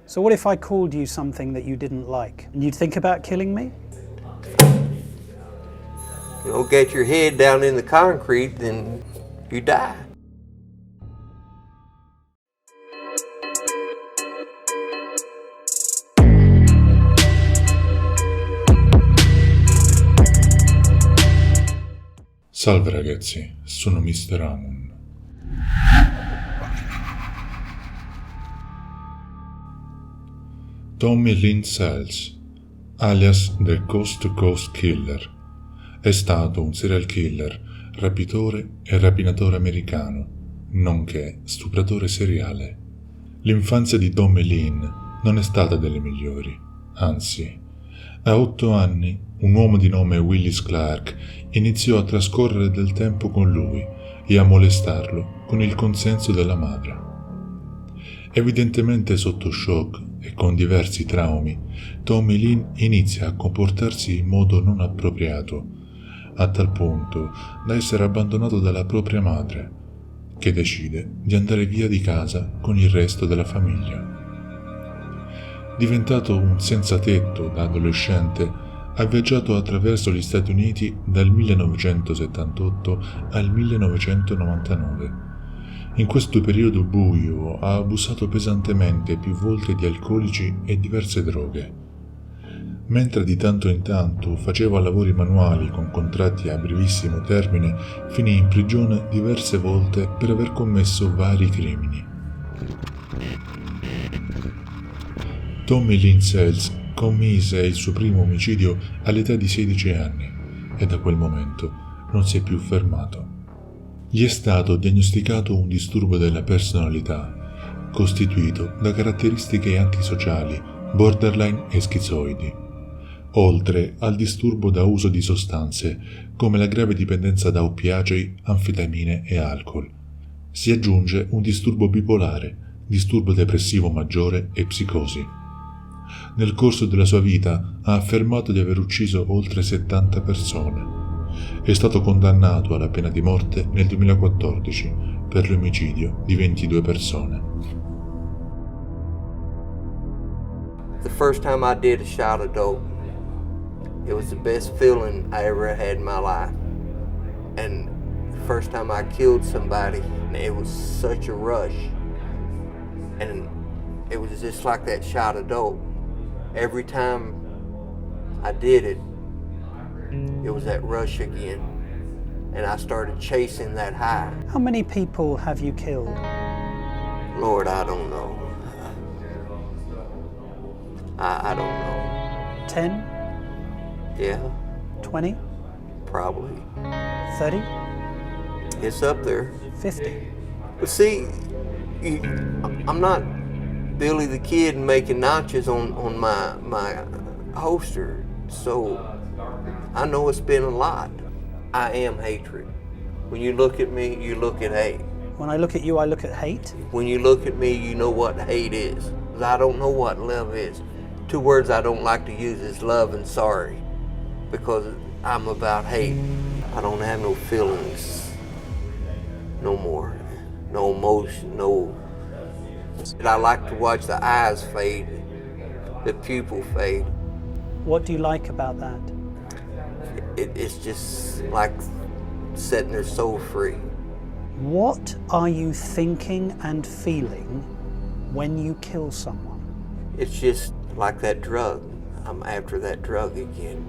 So what if I called you something that you didn't like? And you'd think about killing me? You don't get your head down in the concrete, then you die. Salve ragazzi, sono Mr. Amon. Tommy Lynn Sells, alias The Coast to Coast Killer, è stato un serial killer, rapitore e rapinatore americano, nonché stupratore seriale. L'infanzia di Tommy Lynn non è stata delle migliori, anzi, a 8 anni un uomo di nome Willis Clark iniziò a trascorrere del tempo con lui e a molestarlo con il consenso della madre. Evidentemente sotto shock e con diversi traumi, Tommy Lynn inizia a comportarsi in modo non appropriato, a tal punto da essere abbandonato dalla propria madre, che decide di andare via di casa con il resto della famiglia. Diventato un senza tetto da adolescente, ha viaggiato attraverso gli Stati Uniti dal 1978 al 1999. In questo periodo buio ha abusato pesantemente più volte di alcolici e diverse droghe. Mentre di tanto in tanto faceva lavori manuali con contratti a brevissimo termine, finì in prigione diverse volte per aver commesso vari crimini. Tommy Lynn Sells commise il suo primo omicidio all'età di 16 anni e da quel momento non si è più fermato. Gli è stato diagnosticato un disturbo della personalità, costituito da caratteristiche antisociali, borderline e schizoidi, oltre al disturbo da uso di sostanze come la grave dipendenza da oppiacei, anfetamine e alcol. Si aggiunge un disturbo bipolare, disturbo depressivo maggiore e psicosi. Nel corso della sua vita ha affermato di aver ucciso oltre 70 persone. È stato condannato alla pena di morte nel 2014 per l'omicidio di 22 persone. The first time I did a shot of dope, it was the best feeling I ever had in my life. And the first time I killed somebody, it was such a rush. And it was just like that shot of dope. Every time I did it, it was that rush again. And I started chasing that high. How many people have you killed? Lord, I don't know. I don't know. 10? Yeah, 20? probably. 30? It's up there. 50? But see, I'm not Billy the Kid making notches on my holster, so I know it's been a lot. I am hatred. When you look at me, you look at hate. When I look at you, I look at hate? When you look at me, you know what hate is. 'Cause I don't know what love is. 2 words I don't like to use is love and sorry, because I'm about hate. I don't have no feelings no more, no emotion, no. I like to watch the eyes fade, the pupil fade. What do you like about that? It's just like setting their soul free. What are you thinking and feeling when you kill someone? It's just like that drug. I'm after that drug again.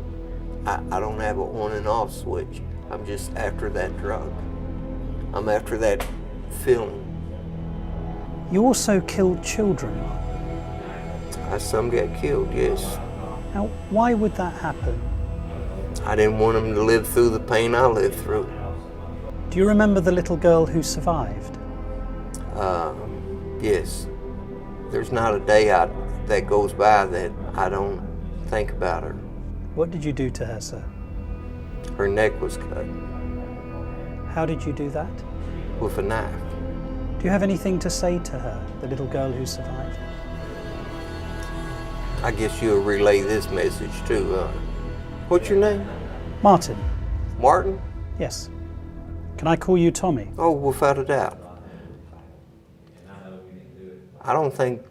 I don't have an on and off switch. I'm just after that drug. I'm after that feeling. You also killed children. Some get killed, yes. Now, why would that happen? I didn't want them to live through the pain I lived through. Do you remember the little girl who survived? Yes. There's not a day that goes by that I don't think about her. What did you do to her, sir? Her neck was cut How did you do that? with a knife. Do you have anything to say to her, the little girl who survived? I guess you'll relay this message too. What's your name? Martin. Martin? Yes. Can I call you Tommy? Oh, without a doubt. I don't think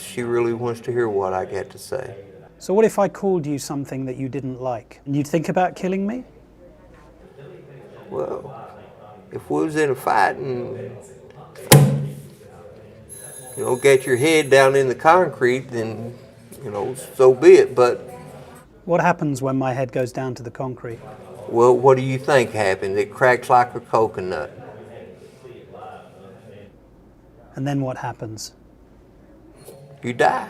she really wants to hear what I got to say. So what if I called you something that you didn't like? And you'd think about killing me? Well, if we was in a fight and, get your head down in the concrete, then, so be it. But, What happens when my head goes down to the concrete? well, what do you think happens? It cracks like a coconut. And then what happens? You die.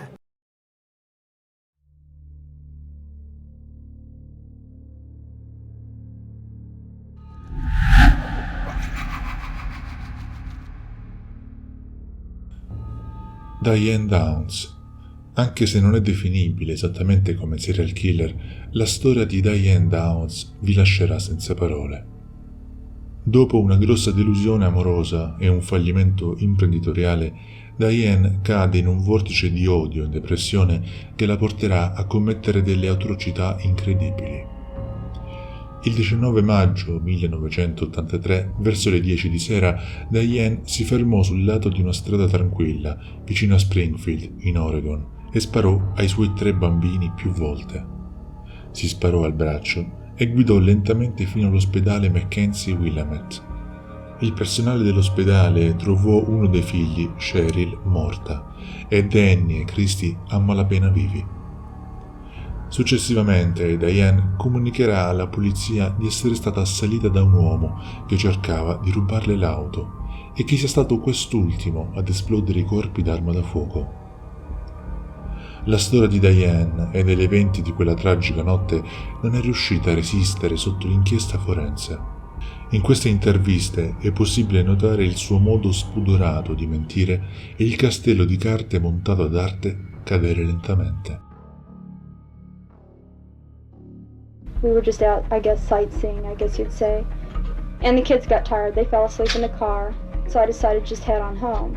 Diane Downs. Anche se non è definibile esattamente come serial killer, la storia di Diane Downs vi lascerà senza parole. Dopo una grossa delusione amorosa e un fallimento imprenditoriale, Diane cade in un vortice di odio e depressione che la porterà a commettere delle atrocità incredibili. Il 19 maggio 1983, verso le 10 di sera, Diane si fermò sul lato di una strada tranquilla, vicino a Springfield, in Oregon, e sparò ai suoi 3 bambini più volte. Si sparò al braccio e guidò lentamente fino all'ospedale Mackenzie Willamette. Il personale dell'ospedale trovò uno dei figli, Cheryl, morta, e Danny e Christy a malapena vivi. Successivamente Diane comunicherà alla polizia di essere stata assalita da un uomo che cercava di rubarle l'auto e che sia stato quest'ultimo ad esplodere i corpi d'arma da fuoco. La storia di Diane e degli eventi di quella tragica notte non è riuscita a resistere sotto l'inchiesta forense. In queste interviste è possibile notare il suo modo spudorato di mentire e il castello di carte montato ad arte cadere lentamente. We were just out, I guess, sightseeing, I guess you'd say. And the kids got tired. They fell asleep in the car. So I decided to just head on home.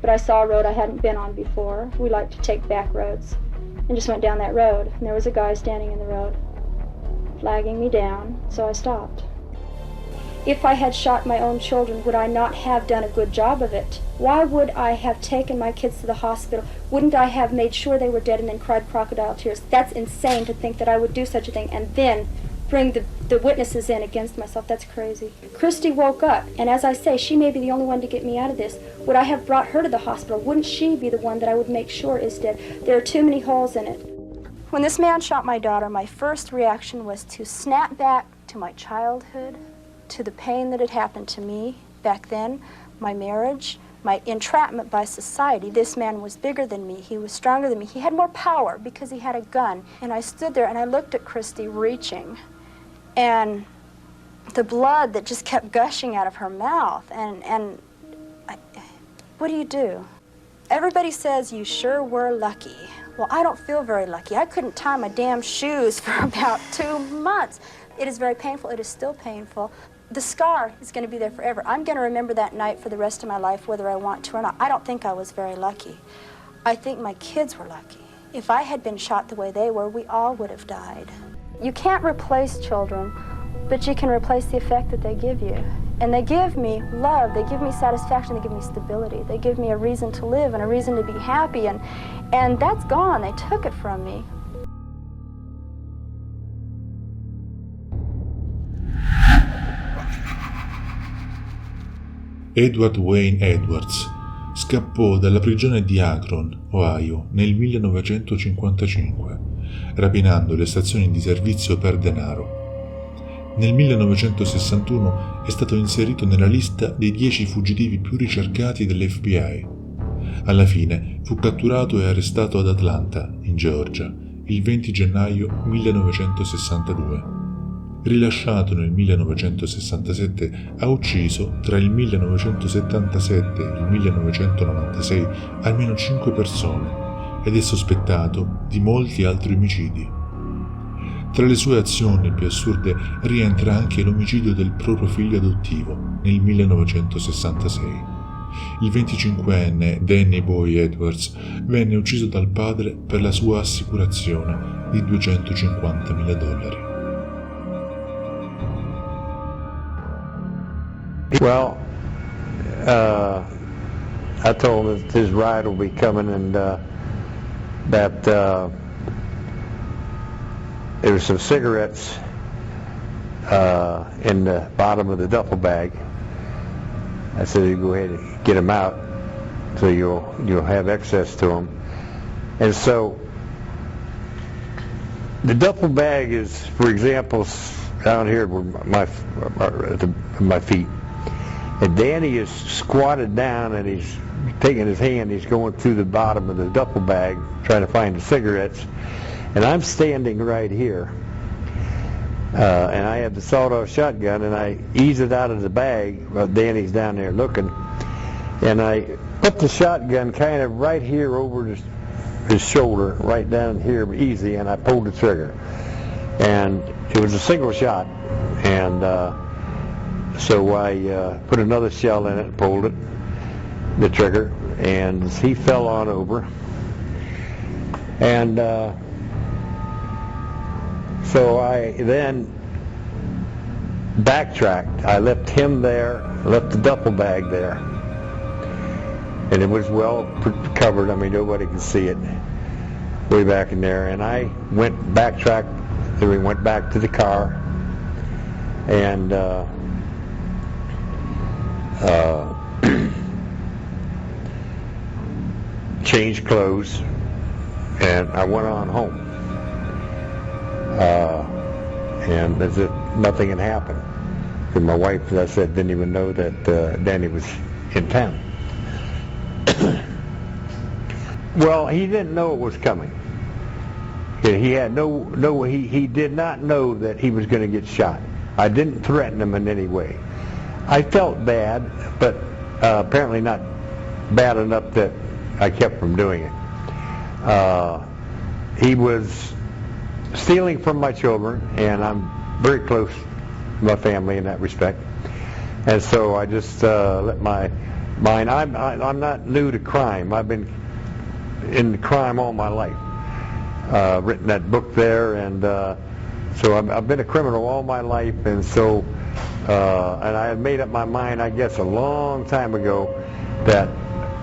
But I saw a road I hadn't been on before. We like to take back roads. And just went down that road. And there was a guy standing in the road, flagging me down. So I stopped. If I had shot my own children, would I not have done a good job of it? Why would I have taken my kids to the hospital? Wouldn't I have made sure they were dead and then cried crocodile tears? That's insane to think that I would do such a thing and then bring the witnesses in against myself. That's crazy. Christy woke up, and as I say, she may be the only one to get me out of this. Would I have brought her to the hospital? Wouldn't she be the one that I would make sure is dead? There are too many holes in it. When this man shot my daughter, my first reaction was to snap back to my childhood, to the pain that had happened to me back then, my marriage, my entrapment by society. This man was bigger than me. He was stronger than me. He had more power because he had a gun. And I stood there and I looked at Christy reaching, and the blood that just kept gushing out of her mouth. What do? Everybody says you sure were lucky. Well, I don't feel very lucky. I couldn't tie my damn shoes for about 2 months. It is very painful. It is still painful. The scar is going to be there forever. I'm going to remember that night for the rest of my life, whether I want to or not. I don't think I was very lucky. I think my kids were lucky. If I had been shot the way they were, we all would have died. You can't replace children, but you can replace the effect that they give you. And they give me love, they give me satisfaction, they give me stability. They give me a reason to live and a reason to be happy, and that's gone. They took it from me. Edward Wayne Edwards scappò dalla prigione di Akron, Ohio, nel 1955, rapinando le stazioni di servizio per denaro. Nel 1961 è stato inserito nella lista dei 10 fuggitivi più ricercati dell'FBI. Alla fine fu catturato e arrestato ad Atlanta, in Georgia, il 20 gennaio 1962. Rilasciato nel 1967, ha ucciso tra il 1977 e il 1996 almeno 5 persone ed è sospettato di molti altri omicidi. Tra le sue azioni più assurde rientra anche l'omicidio del proprio figlio adottivo nel 1966. Il 25enne Danny Boy Edwards venne ucciso dal padre per la sua assicurazione di $250,000. Well, I told him that his ride will be coming, and that there were some cigarettes in the bottom of the duffel bag. I said, you go ahead and get them out so you'll have access to them. And so the duffel bag is, for example, down here where my feet. And Danny is squatted down and he's taking his hand, he's going through the bottom of the duffel bag trying to find the cigarettes. And I'm standing right here. And I have the sawed-off shotgun, and I ease it out of the bag while Danny's down there looking. And I put the shotgun kind of right here over his shoulder, right down here, easy, and I pulled the trigger. And it was a single shot. And so I put another shell in it and pulled it, the trigger, and he fell on over. And so I then backtracked. I left him there, left the duffel bag there. And it was well covered. I mean, nobody could see it way back in there. And I backtracked, and we went back to the car and changed clothes, and I went on home. And as if nothing had happened. And my wife, as I said, didn't even know that Danny was in town. Well, he didn't know it was coming. He had he did not know that he was going to get shot. I didn't threaten him in any way. I felt bad, but apparently not bad enough that I kept from doing it. He was stealing from my children, and I'm very close to my family in that respect. And so I just let my mind. I'm not new to crime. I've been in crime all my life. Written that book there, and so I've been a criminal all my life, and so and I had made up my mind, I guess, a long time ago that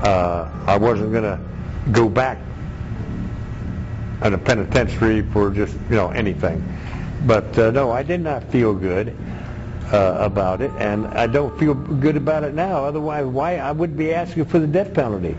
I wasn't going to go back in a penitentiary for just anything. But no, I did not feel good about it, and I don't feel good about it now. Otherwise, why I would be asking for the death penalty?